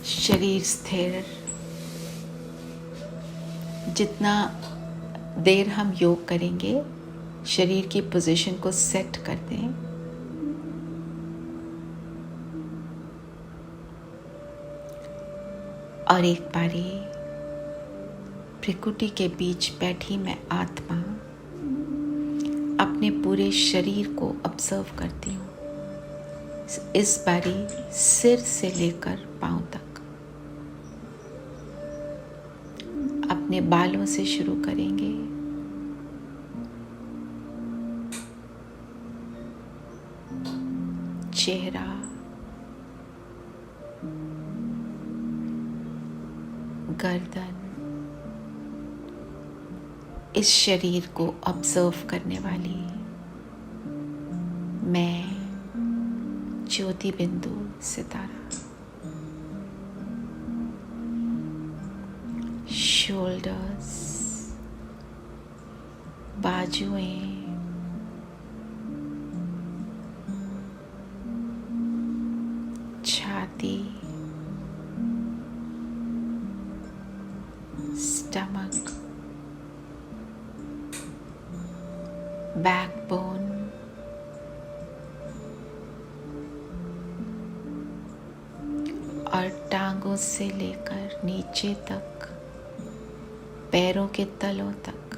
शरीर स्थिर। जितना देर हम योग करेंगे, शरीर की पोजीशन को सेट कर दें। और एक बारी प्रकृति के बीच बैठी मैं आत्मा अपने पूरे शरीर को ऑब्जर्व करती हूँ। इस बारी सिर से लेकर पांव तक। अपने बालों से शुरू करेंगे। चेहरा, गर्दन, इस शरीर को ऑब्जर्व करने वाली मैं ज्योति बिंदु सितारा। शोल्डर्स, बाजुएं, छाती, स्टमक, बैकबोन, और टांगों से लेकर नीचे तक, पैरों के तलों तक।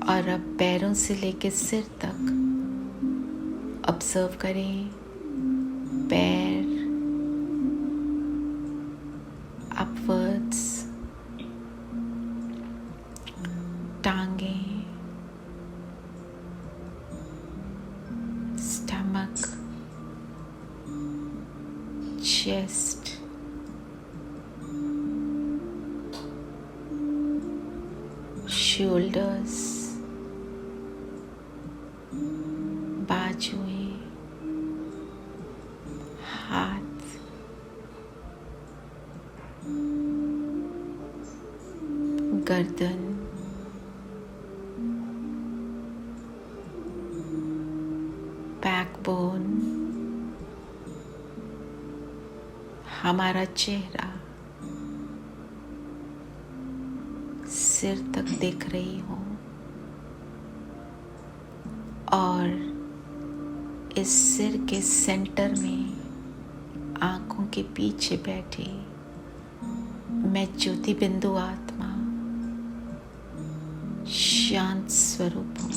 और अब पैरों से लेकर सिर तक ऑब्जर्व करें। पैर अपवर्ड्स, टांगें, स्टमक, चेस्ट, शोल्डर्स, बाजुएं, हाथ, गर्दन, बैकबोन, हमारा चेहरा सिर तक देख रही हूँ। और इस सिर के सेंटर में आंखों के पीछे बैठी मैं ज्योति बिंदु आत्मा शांत स्वरूप हूँ।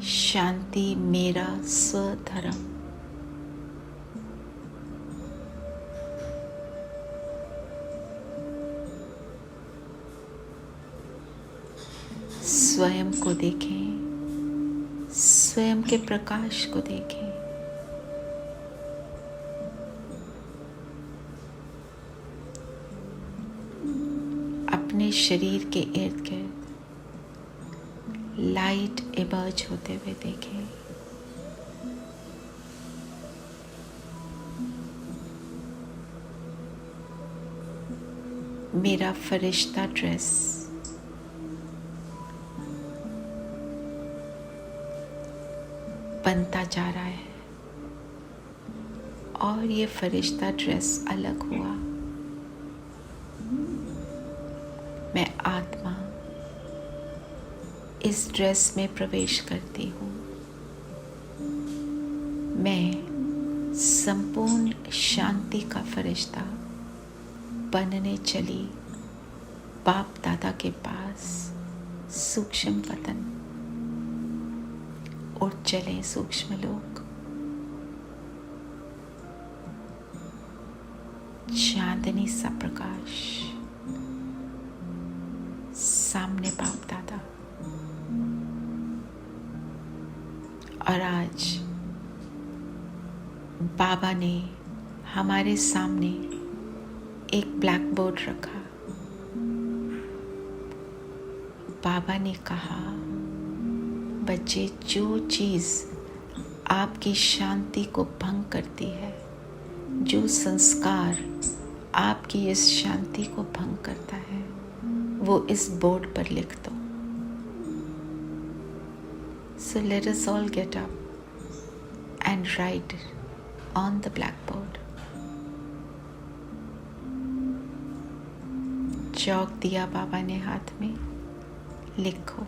शांति मेरा स्वधर्म। स्वयं को देखें, स्वयं के प्रकाश को देखें। अपने शरीर के इर्द गिर्द लाइट इमर्ज होते हुए देखें। मेरा फरिश्ता ड्रेस बनता जा रहा है और ये फरिश्ता ड्रेस अलग हुआ। मैं आत्मा इस ड्रेस में प्रवेश करती हूँ। मैं संपूर्ण शांति का फरिश्ता बनने चली बाप दादा के पास। सूक्ष्म पतन, उठ चले सूक्ष्म लोग। चांदनी सा प्रकाश, सामने बाप दादा। और आज बाबा ने हमारे सामने एक ब्लैक बोर्ड रखा। बाबा ने कहा, बच्चे, जो चीज़ आपकी शांति को भंग करती है, जो संस्कार आपकी इस शांति को भंग करता है, वो इस बोर्ड पर लिख दो। So let us all get up and write on the blackboard. चौक दिया बाबा ने हाथ में, लिखो।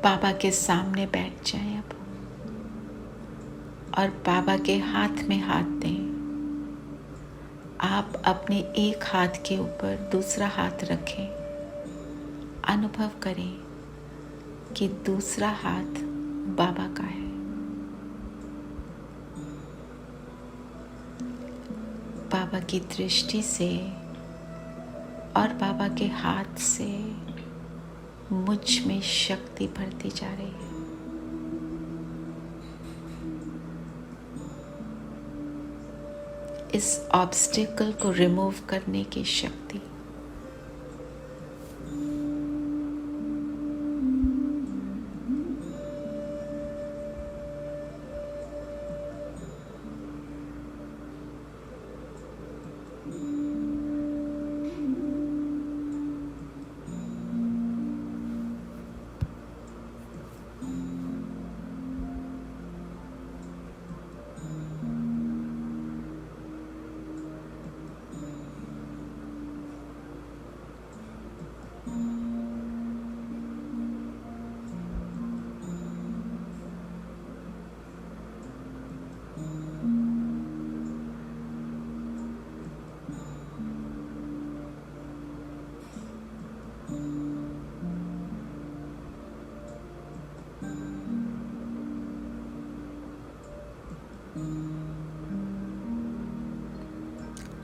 बाबा के सामने बैठ जाएं अब और बाबा के हाथ में हाथ दें। आप अपने एक हाथ के ऊपर दूसरा हाथ रखें। अनुभव करें कि दूसरा हाथ बाबा का है। बाबा की दृष्टि से और बाबा के हाथ से मुझ में शक्ति भरती जा रही है। इस ऑब्स्टिकल को रिमूव करने की शक्ति।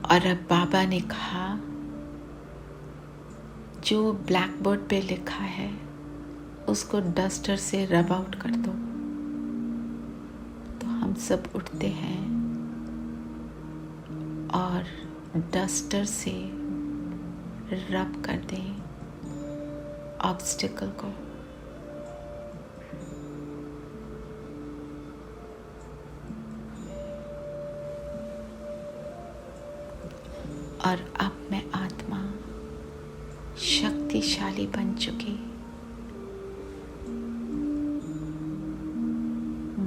और अब बाबा ने कहा, जो ब्लैक बोर्ड पे लिखा है उसको डस्टर से रब आउट कर दो। तो हम सब उठते हैं और डस्टर से रब कर दें ऑब्स्टिकल को। और अब मैं आत्मा शक्तिशाली बन चुकी।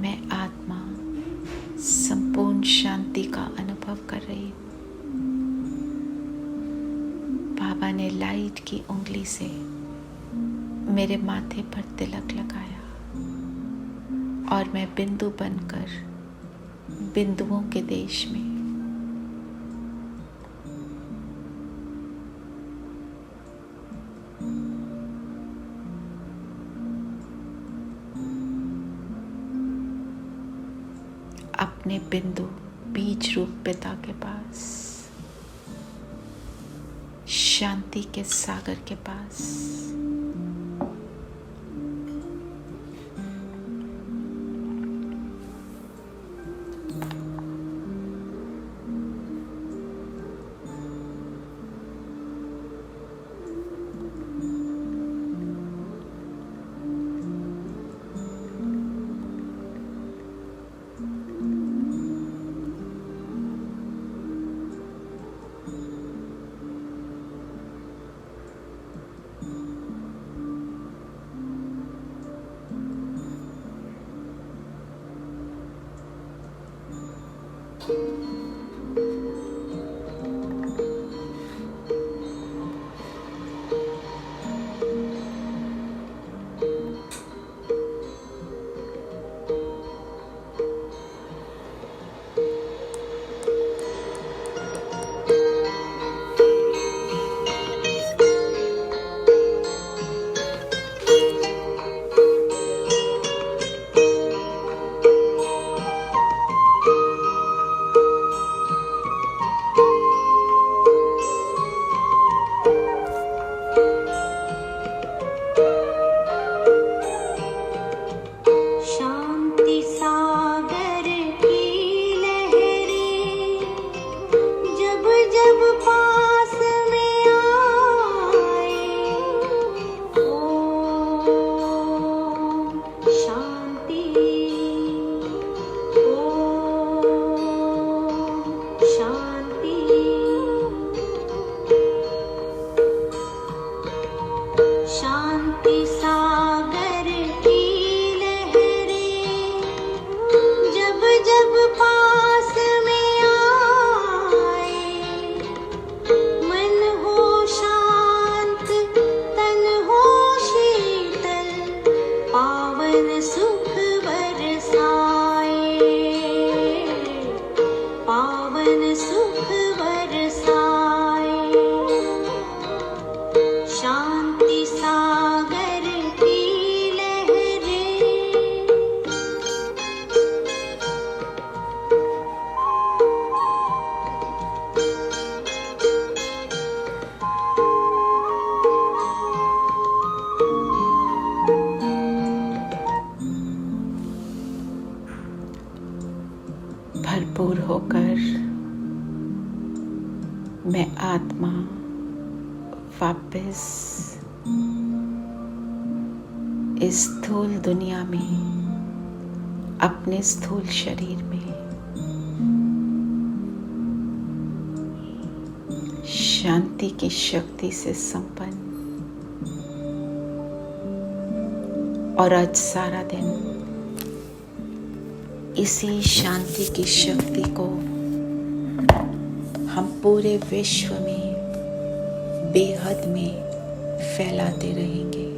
मैं आत्मा संपूर्ण शांति का अनुभव कर रही हूँ। बाबा ने लाइट की उंगली से मेरे माथे पर तिलक लगाया और मैं बिंदु बनकर बिंदुओं के देश में अपने बिंदु बीज रूप पिता के पास, शांति के सागर के पास सावन सुख बरसाए, शांति सागर की लहरें, भरपूर होकर मैं आत्मा वापस इस स्थूल दुनिया में, अपने स्थूल शरीर में शांति की शक्ति से संपन्न, और आज सारा दिन इसी शांति की शक्ति को हम पूरे विश्व में बेहद में फैलाते रहेंगे।